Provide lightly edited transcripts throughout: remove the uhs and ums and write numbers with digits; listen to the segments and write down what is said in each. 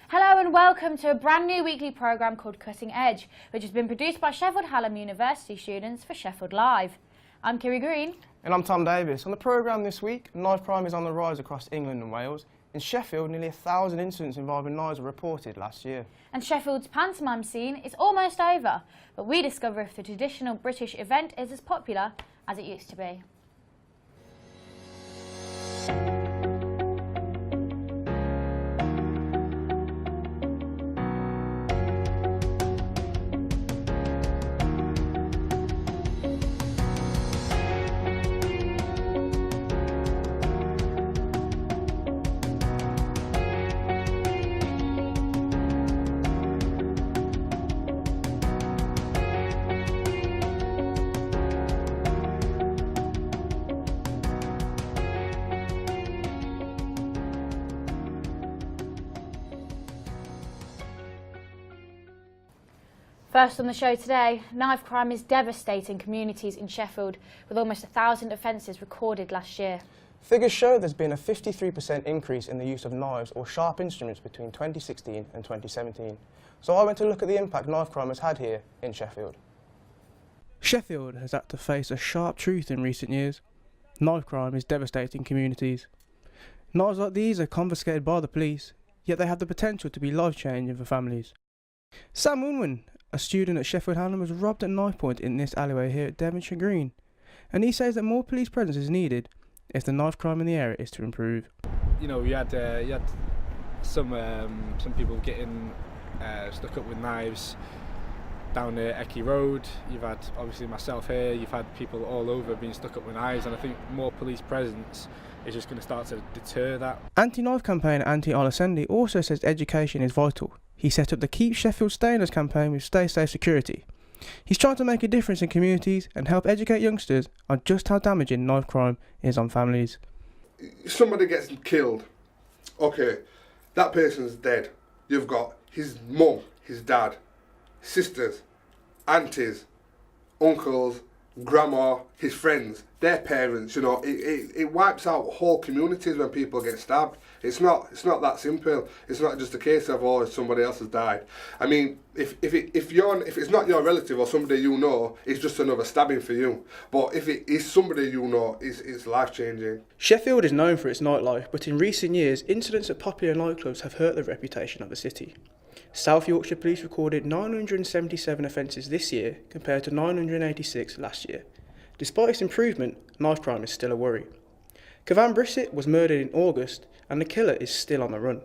Hello and welcome to a brand new weekly programme called Cutting Edge, which has been produced by Sheffield Hallam University students for Sheffield Live. I'm Kiri Green. And I'm Tom Davis. On the programme this week, knife crime is on the rise across England and Wales. In Sheffield, nearly 1,000 incidents involving knives were reported last year. And Sheffield's pantomime scene is almost over, but we discover if the traditional British event is as popular as it used to be. First on the show today, knife crime is devastating communities in Sheffield, with almost 1,000 offences recorded last year. Figures show there's been a 53% increase in the use of knives or sharp instruments between 2016 and 2017. So I went to look at the impact knife crime has had here in Sheffield. Sheffield has had to face a sharp truth in recent years. Knife crime is devastating communities. Knives like these are confiscated by the police, yet they have the potential to be life-changing for families. Sam Unwin, a student at Sheffield Hallam, was robbed at knife point in this alleyway here at Devonshire Green, and he says that more police presence is needed if the knife crime in the area is to improve. You know, you had some people getting stuck up with knives down the Ecky Road. You've had obviously myself here. You've had people all over being stuck up with knives, and I think more police presence is just going to start to deter that. Anti-knife campaigner Antti Olasendi also says education is vital. He set up the Keep Sheffield Stainless campaign with Stay Safe Security. He's trying to make a difference in communities and help educate youngsters on just how damaging knife crime is on families. Somebody gets killed, okay, that person's dead. You've got his mum, his dad, sisters, aunties, uncles, grandma, his friends, their parents. You know, it wipes out whole communities when people get stabbed. It's not that simple. It's not just a case of, oh, somebody else has died. I mean, if it's not your relative or somebody you know, it's just another stabbing for you. But if it is somebody you know, it's life changing. Sheffield is known for its nightlife, but in recent years, incidents at popular nightclubs have hurt the reputation of the city. South Yorkshire Police recorded 977 offences this year compared to 986 last year. Despite its improvement, knife crime is still a worry. Cavan Brissett was murdered in August and the killer is still on the run.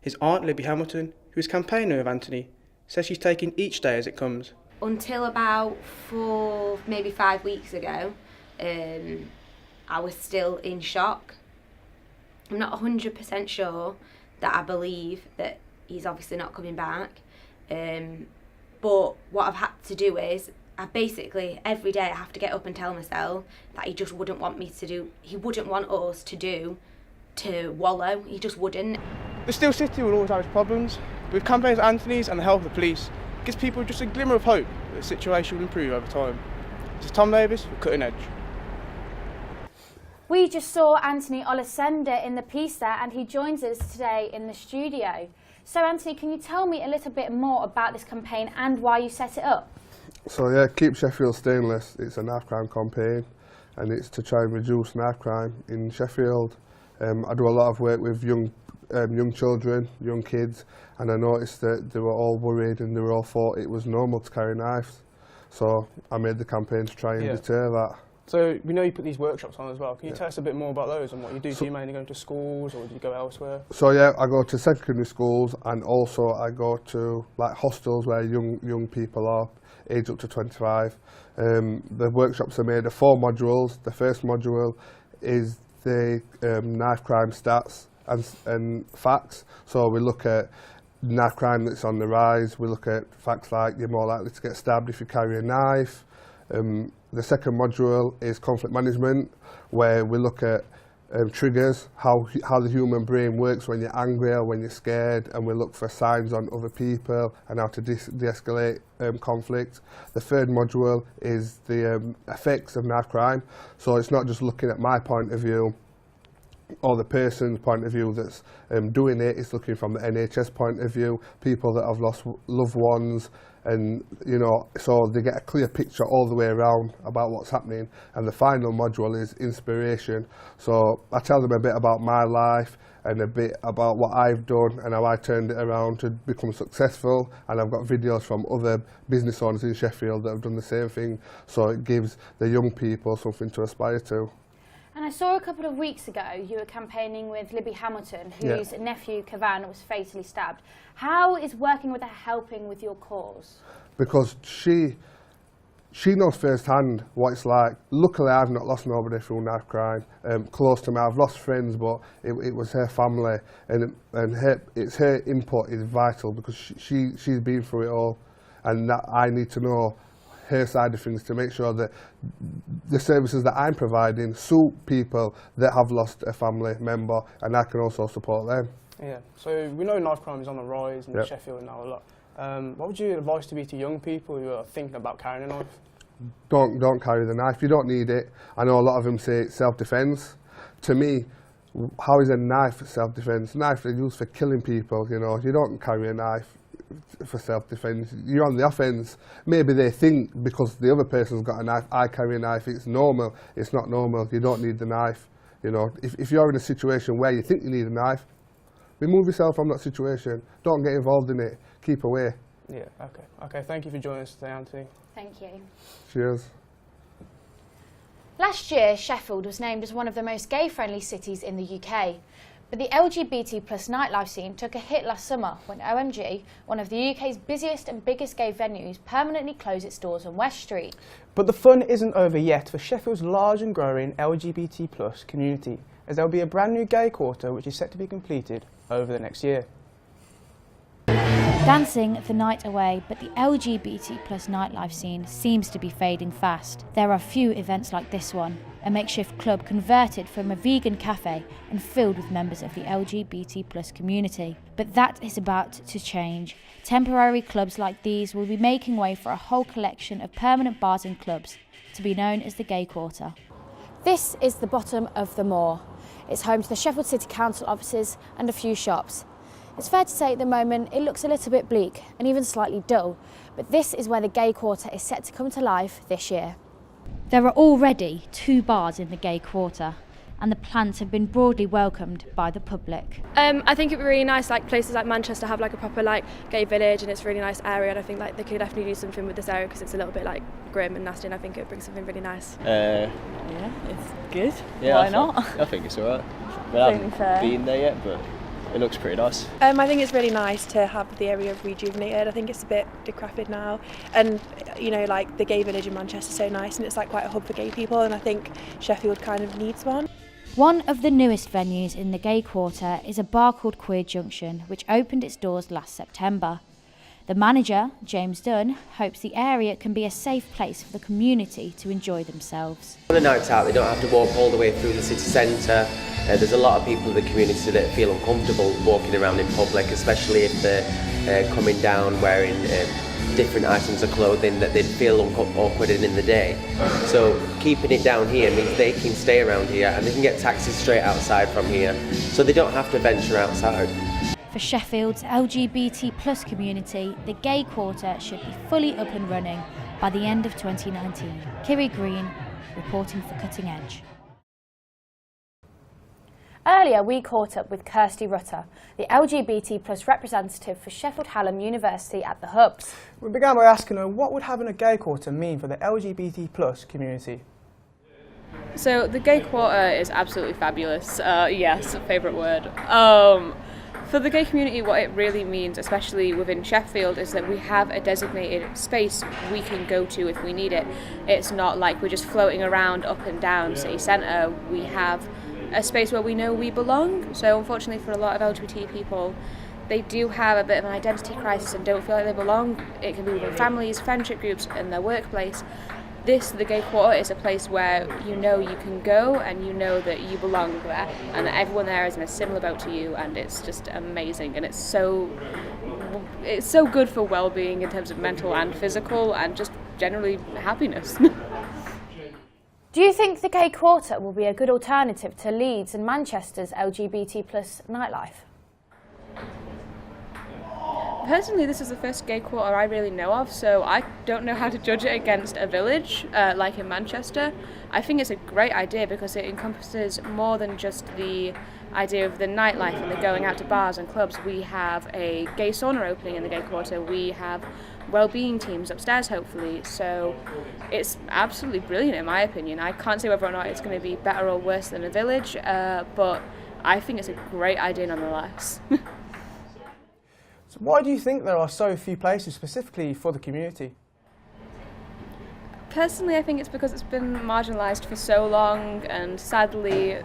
His aunt Libby Hamilton, who is campaigner of Anthony, says she's taking each day as it comes. Until about 4, maybe 5 weeks ago, I was still in shock. I'm not 100% sure that I believe that he's obviously not coming back, but what I've had to do is I basically every day I have to get up and tell myself that he just wouldn't want me to do, he wouldn't want us to wallow, he just wouldn't. The Steel City will always have its problems, but with campaigns like Anthony's and the help of the police, it gives people just a glimmer of hope that the situation will improve over time. This is Tom Davis for Cutting Edge. We just saw Anthony Olasenda in the piece there, and he joins us today in the studio. So Anthony, can you tell me a little bit more about this campaign and why you set it up? So yeah, Keep Sheffield Stainless, it's a knife crime campaign and it's to try and reduce knife crime in Sheffield. I do a lot of work with young children, young kids, and I noticed that they were all worried and they were all thought it was normal to carry knives. So I made the campaign to try and deter that. So we know you put these workshops on as well. Can you tell us a bit more about those and what you do? Do you mainly go to schools or do you go elsewhere? So yeah, I go to secondary schools and also I go to like hostels where young people are, aged up to 25. The workshops are made of 4 modules. The first module is the knife crime stats and facts. So we look at knife crime that's on the rise. We look at facts like you're more likely to get stabbed if you carry a knife. The second module is conflict management, where we look at triggers, how the human brain works when you're angry or when you're scared, and we look for signs on other people and how to de-escalate conflict. The third module is the effects of knife crime. So it's not just looking at my point of view, or the person's point of view that's doing it. It's looking from the NHS point of view, people that have lost loved ones, and you know, so they get a clear picture all the way around about what's happening. And the final module is inspiration. So I tell them a bit about my life and a bit about what I've done and how I turned it around to become successful. And I've got videos from other business owners in Sheffield that have done the same thing, so it gives the young people something to aspire to. And I saw a couple of weeks ago you were campaigning with Libby Hamilton, whose nephew Cavan was fatally stabbed. How is working with her helping with your cause? Because she knows firsthand what it's like. Luckily, I've not lost nobody through knife crime. Close to me, I've lost friends, but it was her family, and her input is vital because she's been through it all, and that I need to know her side of things to make sure that the services that I'm providing suit people that have lost a family member, and I can also support them. Yeah, so we know knife crime is on the rise in Sheffield now a lot. What would your advice to be to young people who are thinking about carrying a knife? Don't carry the knife. You don't need it. I know a lot of them say it's self-defence. To me, how is a knife self-defence? Knife is used for killing people. You know, you don't carry a knife for self-defence. You're on the offence. Maybe they think because the other person's got a knife, I carry a knife, it's normal. It's not normal. You don't need the knife. You know, if you're in a situation where you think you need a knife, remove yourself from that situation. Don't get involved in it. Keep away. Yeah, okay. Thank you for joining us today, Anthony. Thank you. Cheers. Last year, Sheffield was named as one of the most gay-friendly cities in the UK. But the LGBT plus nightlife scene took a hit last summer when OMG, one of the UK's busiest and biggest gay venues, permanently closed its doors on West Street. But the fun isn't over yet for Sheffield's large and growing LGBT plus community, as there will be a brand new gay quarter which is set to be completed over the next year. Dancing the night away, but the LGBT plus nightlife scene seems to be fading fast. There are few events like this one, a makeshift club converted from a vegan cafe and filled with members of the LGBT plus community. But that is about to change. Temporary clubs like these will be making way for a whole collection of permanent bars and clubs, to be known as the Gay Quarter. This is the bottom of the moor. It's home to the Sheffield City Council offices and a few shops. It's fair to say at the moment it looks a little bit bleak and even slightly dull, but this is where the Gay Quarter is set to come to life this year. There are already 2 bars in the Gay Quarter, and the plans have been broadly welcomed by the public. I think it'd be really nice, like places like Manchester have like a proper like gay village, and it's a really nice area, and I think like they could definitely do something with this area because it's a little bit like grim and nasty, and I think it would bring something really nice. Yeah, it's good. Yeah, why not? I think it's alright. I haven't been there yet, but it looks pretty nice. I think it's really nice to have the area rejuvenated. I think it's a bit decrepit now, and you know, like the gay village in Manchester is so nice, and it's like quite a hub for gay people, and I think Sheffield kind of needs one. One of the newest venues in the Gay Quarter is a bar called Queer Junction, which opened its doors last September. The manager, James Dunn, hopes the area can be a safe place for the community to enjoy themselves. On the nights out, they don't have to walk all the way through the city centre. There's a lot of people in the community that feel uncomfortable walking around in public, especially if they're coming down wearing different items of clothing that they'd feel awkward in the day. So keeping it down here means they can stay around here and they can get taxis straight outside from here, so they don't have to venture outside. For Sheffield's LGBT plus community, the Gay Quarter should be fully up and running by the end of 2019. Kiri Green, reporting for Cutting Edge. Earlier, we caught up with Kirsty Rutter, the LGBT plus representative for Sheffield Hallam University at the Hubs. We began by asking her what would having a gay quarter mean for the LGBT plus community. So the Gay Quarter is absolutely fabulous. Yes, favourite word. For the gay community, what it really means, especially within Sheffield, is that we have a designated space we can go to if we need it. It's not like we're just floating around up and down city centre. We have a space where we know we belong. So unfortunately for a lot of LGBT people, they do have a bit of an identity crisis and don't feel like they belong. It can be within families, friendship groups, and their workplace. The Gay Quarter, is a place where you know you can go and you know that you belong there and that everyone there is in a similar boat to you, and it's just amazing, and it's so good for well-being in terms of mental and physical and just generally happiness. Do you think the gay quarter will be a good alternative to Leeds and Manchester's LGBT plus nightlife? Personally, this is the first gay quarter I really know of, so I don't know how to judge it against a village like in Manchester. I think it's a great idea because it encompasses more than just the idea of the nightlife and the going out to bars and clubs. We have a gay sauna opening in the gay quarter. We have well-being teams upstairs, hopefully. So it's absolutely brilliant in my opinion. I can't say whether or not it's going to be better or worse than a village, but I think it's a great idea nonetheless. So why do you think there are so few places specifically for the community? Personally, I think it's because it's been marginalised for so long, and sadly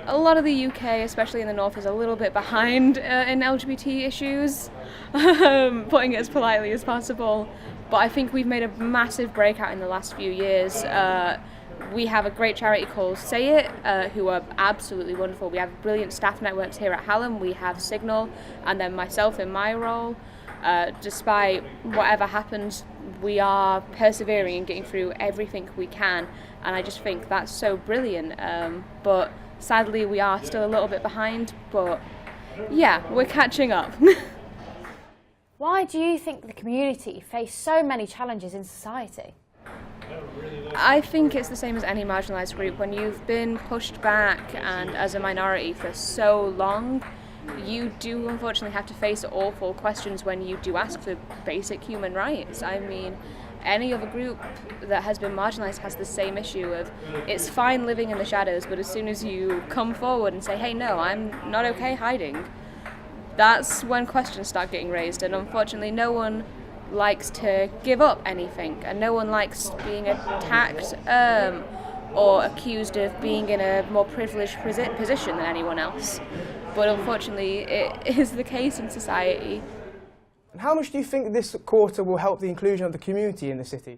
a lot of the UK, especially in the north, is a little bit behind in LGBT issues, putting it as politely as possible. But I think we've made a massive breakout in the last few years. We have a great charity called Say It, who are absolutely wonderful. We have brilliant staff networks here at Hallam. We have Signal, and then myself in my role. Despite whatever happens, we are persevering and getting through everything we can, and I just think that's so brilliant. But sadly, we are still a little bit behind, but yeah, we're catching up. Why do you think the community face so many challenges in society? I think it's the same as any marginalised group. When you've been pushed back and as a minority for so long, you do unfortunately have to face awful questions when you do ask for basic human rights. I mean, any other group that has been marginalised has the same issue of it's fine living in the shadows, but as soon as you come forward and say, hey, no, I'm not okay hiding, that's when questions start getting raised. And unfortunately, no one likes to give up anything, and no one likes being attacked or accused of being in a more privileged position than anyone else. But unfortunately, it is the case in society. And how much do you think this quarter will help the inclusion of the community in the city?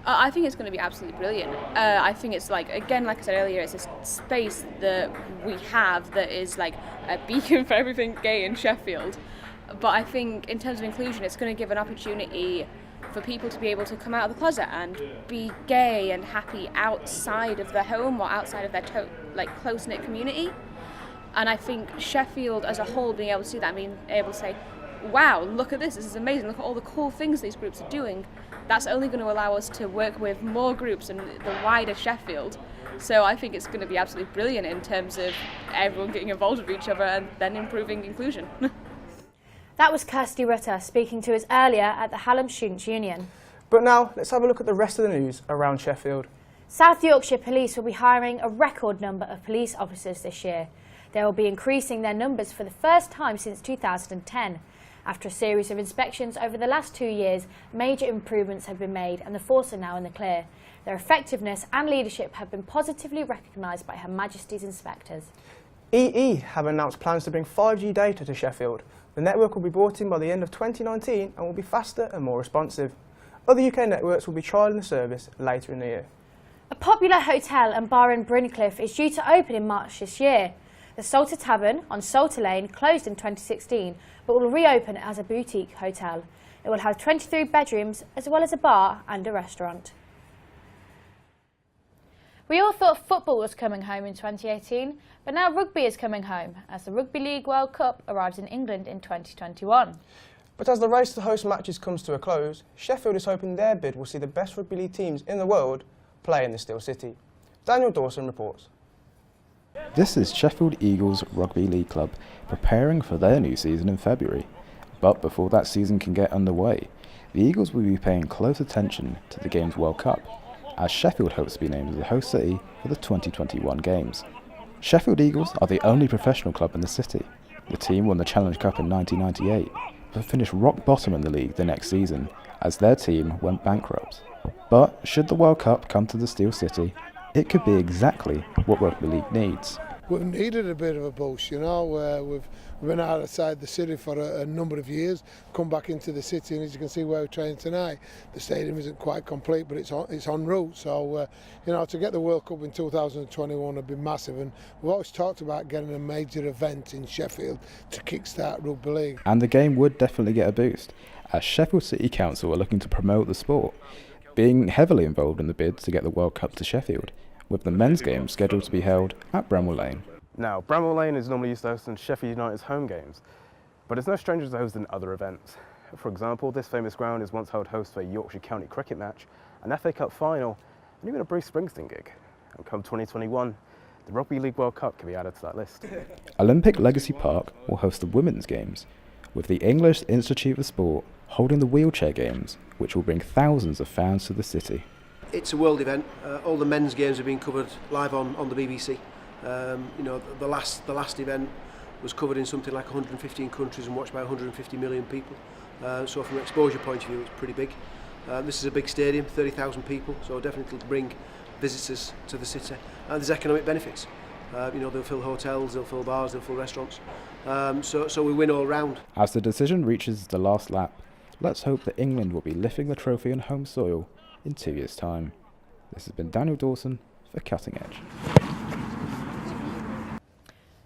I think it's going to be absolutely brilliant. I think it's like I said earlier, it's a space that we have that is like a beacon for everything gay in Sheffield. But I think in terms of inclusion, it's going to give an opportunity for people to be able to come out of the closet and be gay and happy outside of their home or outside of their close-knit community. And I think Sheffield as a whole being able to do that, being able to say, wow, look at this is amazing, look at all the cool things these groups are doing, that's only going to allow us to work with more groups in the wider Sheffield. So I think it's going to be absolutely brilliant in terms of everyone getting involved with each other and then improving inclusion. That was Kirsty Rutter speaking to us earlier at the Hallam Students' Union. But now, let's have a look at the rest of the news around Sheffield. South Yorkshire Police will be hiring a record number of police officers this year. They will be increasing their numbers for the first time since 2010. After a series of inspections over the last 2 years, major improvements have been made and the force are now in the clear. Their effectiveness and leadership have been positively recognised by Her Majesty's inspectors. EE have announced plans to bring 5G data to Sheffield. The network will be brought in by the end of 2019 and will be faster and more responsive. Other UK networks will be trialling the service later in the year. A popular hotel and bar in Brincliffe is due to open in March this year. The Salter Tavern on Salter Lane closed in 2016 but will reopen as a boutique hotel. It will have 23 bedrooms as well as a bar and a restaurant. We all thought football was coming home in 2018, but now rugby is coming home as the Rugby League World Cup arrives in England in 2021. But as the race to host matches comes to a close, Sheffield is hoping their bid will see the best rugby league teams in the world play in the Steel City. Daniel Dawson reports. This is Sheffield Eagles Rugby League Club preparing for their new season in February. But before that season can get underway, the Eagles will be paying close attention to the Games World Cup, as Sheffield hopes to be named as the host city for the 2021 Games. Sheffield Eagles are the only professional club in the city. The team won the Challenge Cup in 1998, but finished rock bottom in the league the next season, as their team went bankrupt. But should the World Cup come to the Steel City, it could be exactly what rugby league needs. We've needed a bit of a boost, you know. We've been outside the city for a number of years, come back into the city, and as you can see where we're training tonight, the stadium isn't quite complete, but it's en route. So, you know, to get the World Cup in 2021 would be massive, and we've always talked about getting a major event in Sheffield to kickstart rugby league. And the game would definitely get a boost, as Sheffield City Council are looking to promote the sport. being heavily involved in the bid to get the World Cup to Sheffield, with the men's games scheduled to be held at Bramwell Lane. Now, Bramwell Lane is normally used to hosting Sheffield United's home games, but it's no stranger to hosting other events. For example, this famous ground is once held host for a Yorkshire County cricket match, an FA Cup final, and even a Bruce Springsteen gig. And come 2021, the Rugby League World Cup can be added to that list. Olympic Legacy Park will host the women's games, with the English Institute of Sport holding the wheelchair games, which will bring thousands of fans to the city. It's a world event. All the men's games have been covered live on the BBC. You know, the last event was covered in something like 115 countries and watched by 150 million people. So from an exposure point of view, it's pretty big. This is a big stadium, 30,000 people, so definitely bring visitors to the city. There's economic benefits. You know, they'll fill hotels, they'll fill bars, they'll fill restaurants. So we win all round. As the decision reaches the last lap, let's hope that England will be lifting the trophy on home soil in 2 years' time. This has been Daniel Dawson for Cutting Edge.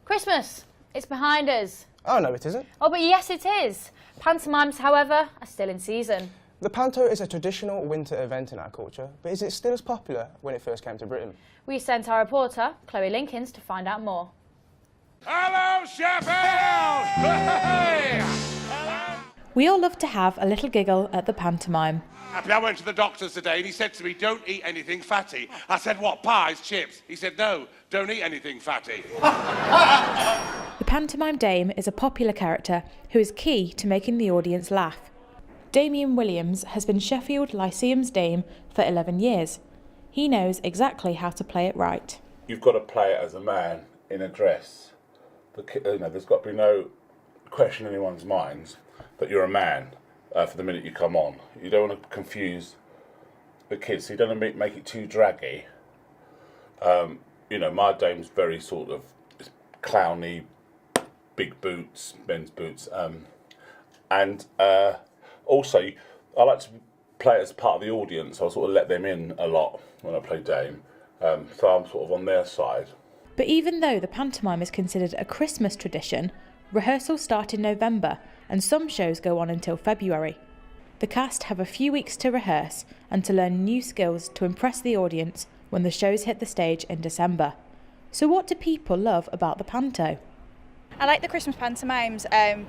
Christmas! It's behind us. Oh no, it isn't. Oh, but yes it is. Pantomimes, however, are still in season. The panto is a traditional winter event in our culture, but is it still as popular when it first came to Britain? We sent our reporter, Chloe Linkins, to find out more. Hello, Sheffield! Hey! We all love to have a little giggle at the pantomime. I went to the doctor today and he said to me, don't eat anything fatty. I said, what, pies, chips? He said, no, don't eat anything fatty. The pantomime dame is a popular character who is key to making the audience laugh. Damien Williams has been Sheffield Lyceum's dame for 11 years. He knows exactly how to play it right. You've got to play it as a man in a dress. There's got to be no question in anyone's minds that you're a man for the minute you come on. You don't want to confuse the kids, so you don't want to make it too draggy. You know, my dame's very sort of clowny, big boots, men's boots, and also I like to play it as part of the audience. So I sort of let them in a lot when I play dame, so I'm sort of on their side. But even though the pantomime is considered a Christmas tradition, rehearsals start in November and some shows go on until February. The cast have a few weeks to rehearse and to learn new skills to impress the audience when the shows hit the stage in December. So what do people love about the panto? I like the Christmas pantomimes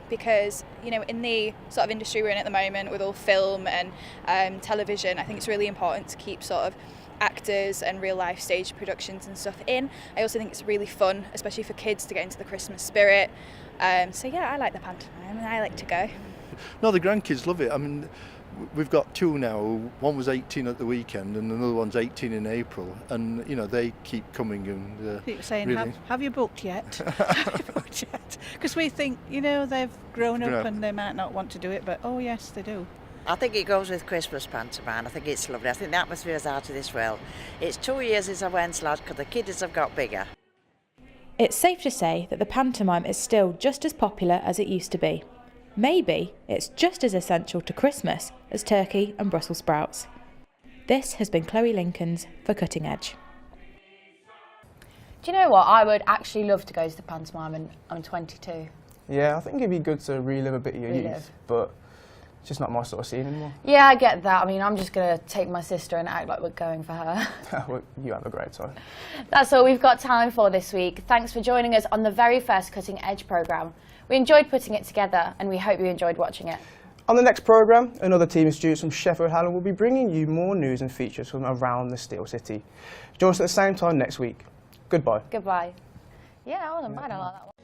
because, you know, in the sort of industry we're in at the moment with all film and television, I think it's really important to keep sort of actors and real life stage productions and stuff in. I also think it's really fun, especially for kids, to get into the Christmas spirit. So yeah, I like the pantomime and I like to go. No, the grandkids love it. I mean, we've got two now. One was 18 at the weekend and another one's 18 in April, and you know, they keep coming and keep saying, really... have you booked yet? Because we think, you know, they've grown up and they might not want to do it, but oh yes, they do. I think it goes with Christmas pantomime. I think it's lovely. I think the atmosphere is out of this world. It's 2 years since I went last because the kids have got bigger. It's safe to say that the pantomime is still just as popular as it used to be. Maybe it's just as essential to Christmas as turkey and Brussels sprouts. This has been Chloe Linkins for Cutting Edge. Do you know what? I would actually love to go to the pantomime and I'm 22. Yeah, I think it'd be good to relive a bit of your youth, but it's just not my sort of scene anymore. Yeah, I get that. I mean, I'm just going to take my sister and act like we're going for her. Well, you have a great time. That's all we've got time for this week. Thanks for joining us on the very first Cutting Edge programme. We enjoyed putting it together and we hope you enjoyed watching it. On the next programme, another team of students from Sheffield Hallam will be bringing you more news and features from around the Steel City. Join us at the same time next week. Goodbye. Goodbye. Yeah, I wasn't bad. I like that one.